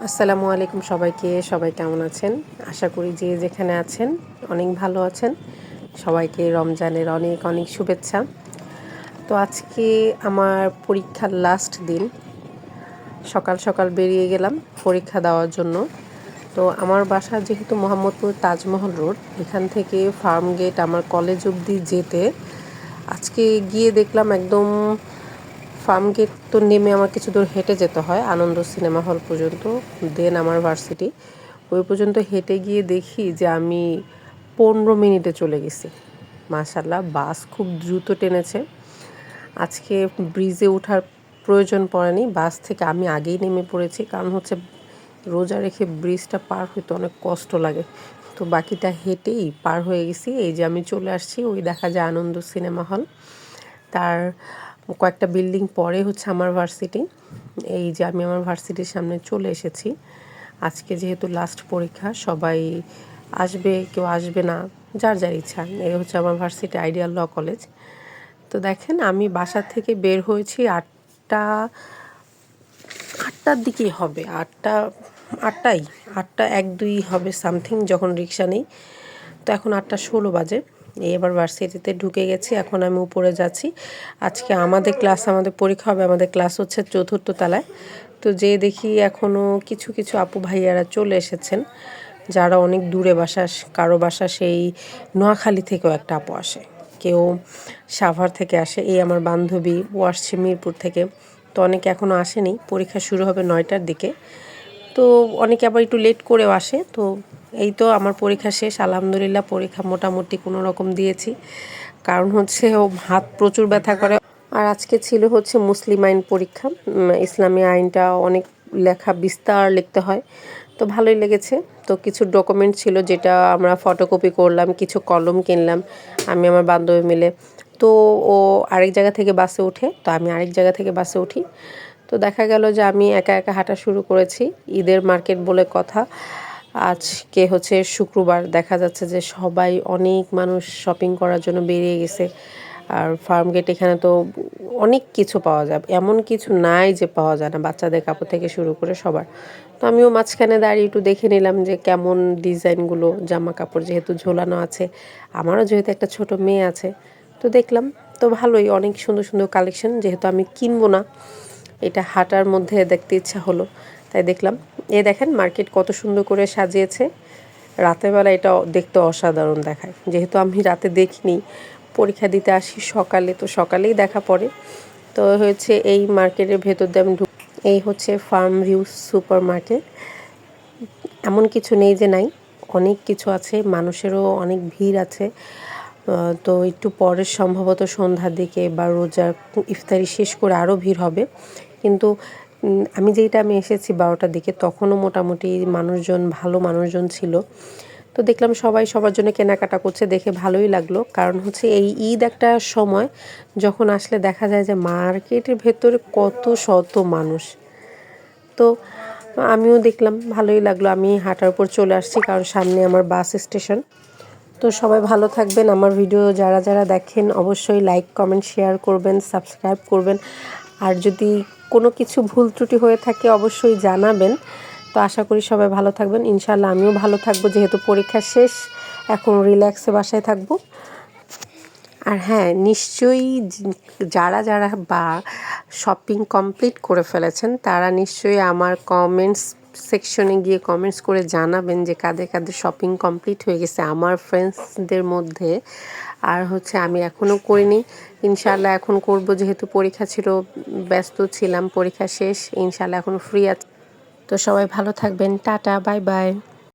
আসসালামু আলাইকুম সবাইকে। সবাই কেমন আছেন? আশা করি যে যেখানে আছেন অনেক ভালো আছেন। সবাইকে রমজানের অনেক অনেক শুভেচ্ছা। তো আজকে আমার পরীক্ষার লাস্ট দিন। সকাল সকাল বেরিয়ে গেলাম পরীক্ষা দেওয়ার জন্য। তো আমার বাসা যেহেতু মোহাম্মদপুর তাজমহল রোড, এখান থেকে ফার্ম গেট আমার কলেজ অবধি যেতে আজকে গিয়ে দেখলাম একদম ফার্ম গেট তো নেমে আমার কিছু দূর হেঁটে যেতে হয় আনন্দ সিনেমা হল পর্যন্ত, দেন আমার ভার্সিটি। ওই পর্যন্ত হেঁটে গিয়ে দেখি যে আমি 15 মিনিটে চলে গেছি। মাশাল্লাহ, বাস খুব দ্রুত টেনেছে। আজকে ব্রিজে ওঠার প্রয়োজন পড়েনি, বাস থেকে আমি আগেই নেমে পড়েছি। কারণ হচ্ছে রোজা রেখে ব্রিজটা পার হইতে অনেক কষ্ট লাগে, তো বাকিটা হেঁটেই পার হয়ে গেছি। এই যে আমি চলে আসছি, ওই দেখা যায় আনন্দ সিনেমা হল, তার কয়েকটা বিল্ডিং পরে হচ্ছে আমার ভার্সিটি। এই যে আমি আমার ভার্সিটির সামনে চলে এসেছি। আজকে যেহেতু লাস্ট পরীক্ষা, সবাই আসবে, কেউ আসবে না, যার যার ইচ্ছা। এই হচ্ছে আমার ভার্সিটি, আইডিয়াল ল কলেজ। তো দেখেন, আমি বাসা থেকে বের হয়েছি আটটার দিকেই হবে, আটটা 1-2 হবে সামথিং, যখন রিক্সা নেই। তো এখন 8:16 বাজে। এবার ভার্সিটিতে ঢুকে গেছি, এখন আমি উপরে যাচ্ছি। আজকে আমাদের পরীক্ষা হবে। আমাদের ক্লাস হচ্ছে 4র্থ তলায়। তো যেয়ে দেখি এখনও কিছু কিছু আপু ভাইয়ারা চলে এসেছেন, যারা অনেক দূরে বাসা। কারো বাসা সেই নোয়াখালী থেকেও একটা আপু আসে, কেউ সাভার থেকে আসে। এই আমার বান্ধবী, ও আসছে মিরপুর থেকে। তো অনেকে এখনও আসেনি, পরীক্ষা শুরু হবে 9টার দিকে। তো অনেকে আবার একটু লেট করেও আসে। তো এই তো আমার পরীক্ষা শেষ, আলহামদুলিল্লাহ। পরীক্ষা মোটামুটি কোনো রকম দিয়েছি, কারণ হচ্ছে ও হাত প্রচুর ব্যথা করে। আর আজকে ছিল হচ্ছে মুসলিম আইন পরীক্ষা। ইসলামী আইনটা অনেক লেখা, বিস্তার লিখতে হয়, তো ভালোই লেগেছে। তো কিছু ডকুমেন্ট ছিল, যেটা আমরা ফটোকপি করলাম, কিছু কলম কিনলাম আমি আমার বান্ধবী মিলে। তো ও আরেক জায়গা থেকে বাসে ওঠে, তো আমি আরেক জায়গা থেকে বাসে উঠি। তো দেখা গেল যে আমি একা একা হাঁটা শুরু করেছি। ঈদের মার্কেট বলে কথা। আজকে হচ্ছে শুক্রবার, দেখা যাচ্ছে যে সবাই, অনেক মানুষ শপিং করার জন্য বেরিয়ে গেছে। আর ফার্ম গেট এখানে তো অনেক কিছু পাওয়া যায়, এমন কিছু নাই যে পাওয়া যায় না, বাচ্চাদের কাপড় থেকে শুরু করে সবার। তো আমিও মাঝখানে দাঁড়িয়ে একটু দেখে নিলাম যে কেমন ডিজাইনগুলো, জামা কাপড় যেহেতু ঝোলানো আছে, আমারও যেহেতু একটা ছোট মেয়ে আছে, তো দেখলাম। তো ভালোই, অনেক সুন্দর সুন্দর কালেকশন। যেহেতু আমি কিনবো না, এটা হাঁটার মধ্যে দেখতে ইচ্ছা হলো, তাই দেখলাম। দেখেন মার্কেট কত সুন্দর করে সাজিয়েছে। রাতের বেলা এটা দেখতে অসাধারণ দেখায়। যেহেতু আমি রাতে দেখিনি, পরীক্ষা দিতে আসি সকালে, তো সকালেই দেখা পড়ে। তো হচ্ছে এই মার্কেটের ভেতর দিয়ে আমি এই হচ্ছে ফার্ম ভিউ সুপার মার্কেট। এমন কিছু নেই যে নাই, অনেক কিছু আছে, মানুষেরও অনেক ভিড় আছে। তো একটু পরের সম্ভবত সন্ধ্যার দিকে বা রোজার ইফতারি শেষ করে আরও ভিড় হবে। কিন্তু আমি এসেছি 12টার দিকে, তখনও মোটামুটি ভালো মানুষজন ছিল। তো দেখলাম সবাই সবার জন্য কেনাকাটা করছে, দেখে ভালোই লাগলো। কারণ হচ্ছে এই ঈদ একটা সময় যখন আসলে দেখা যায় যে মার্কেটের ভেতরে কত শত মানুষ। তো আমিও দেখলাম, ভালোই লাগলো। আমি হাঁটার উপর চলে আসছি, কারণ সামনে আমার বাস স্টেশন। তো সবাই ভালো থাকবেন। আমার ভিডিও যারা যারা দেখেন অবশ্যই লাইক, কমেন্ট, শেয়ার করবেন, সাবস্ক্রাইব করবেন। আর যদি কোনো কিছু ভুল ত্রুটি হয়ে থাকে অবশ্যই জানাবেন। তো আশা করি সবাই ভালো থাকবেন, ইনশাআল্লাহ আমিও ভালো থাকবো। যেহেতু পরীক্ষা শেষ, এখন রিল্যাক্সে বাসায় থাকবো। আর হ্যাঁ, নিশ্চয়ই যারা যারা বা শপিং কমপ্লিট করে ফেলেছেন, তারা নিশ্চয়ই আমার কমেন্টস সেকশনে গিয়ে কমেন্টস করে জানাবেন যে কাদের কাদের শপিং কমপ্লিট হয়ে গেছে আমার ফ্রেন্ডসদের মধ্যে। আর হচ্ছে আমি এখনও করিনি, ইনশাআল্লাহ এখন করব। যেহেতু পরীক্ষা ছিল, ব্যস্ত ছিলাম, পরীক্ষা শেষ, ইনশাআল্লাহ এখন ফ্রি আছি। তো সবাই ভালো থাকবেন, টাটা, বাই বাই।